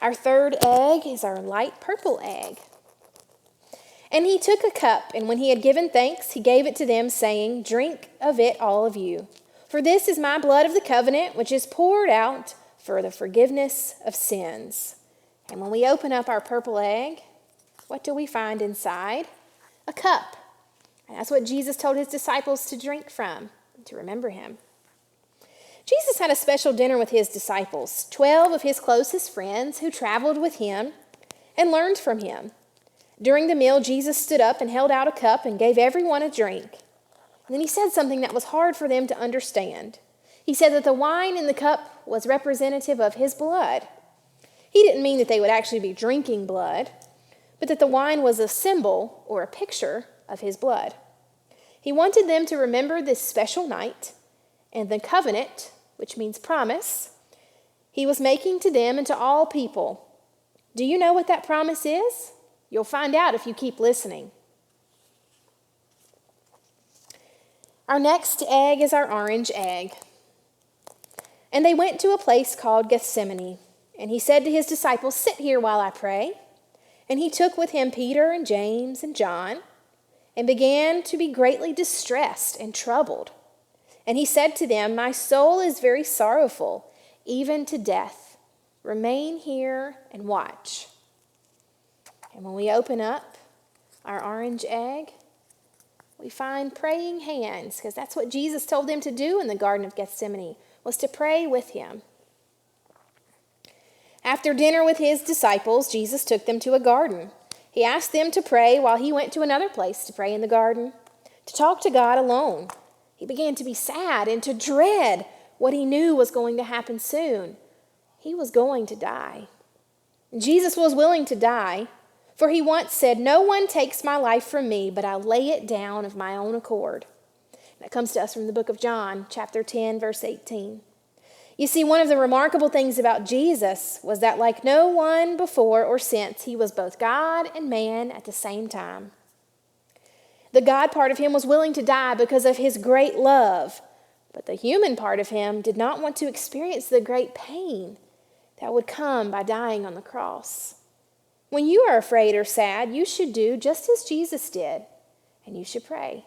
Our third egg is our light purple egg. And he took a cup, and when he had given thanks, he gave it to them, saying, "Drink of it, all of you. For this is my blood of the covenant, which is poured out for the forgiveness of sins." And when we open up our purple egg, what do we find inside? A cup. And that's what Jesus told his disciples to drink from, to remember him. Jesus had a special dinner with his disciples, 12 of his closest friends who traveled with him and learned from him. During the meal, Jesus stood up and held out a cup and gave everyone a drink. And then he said something that was hard for them to understand. He said that the wine in the cup was representative of his blood. He didn't mean that they would actually be drinking blood, but that the wine was a symbol or a picture of his blood. He wanted them to remember this special night and the covenant, which means promise, he was making to them and to all people. Do you know what that promise is? You'll find out if you keep listening. Our next egg is our orange egg. And they went to a place called Gethsemane, and he said to his disciples, "Sit here while I pray." And he took with him Peter and James and John, and began to be greatly distressed and troubled. And he said to them, "My soul is very sorrowful, even to death. Remain here and watch." And when we open up our orange egg, we find praying hands, because that's what Jesus told them to do in the Garden of Gethsemane, was to pray with him. After dinner with his disciples, Jesus took them to a garden. He asked them to pray while he went to another place to pray in the garden, to talk to God alone. He began to be sad and to dread what he knew was going to happen soon. He was going to die. Jesus was willing to die, for he once said, "No one takes my life from me, but I lay it down of my own accord." That comes to us from the book of John, chapter 10, verse 18. You see, one of the remarkable things about Jesus was that like no one before or since, he was both God and man at the same time. The God part of him was willing to die because of his great love, but the human part of him did not want to experience the great pain that would come by dying on the cross. When you are afraid or sad, you should do just as Jesus did, and you should pray.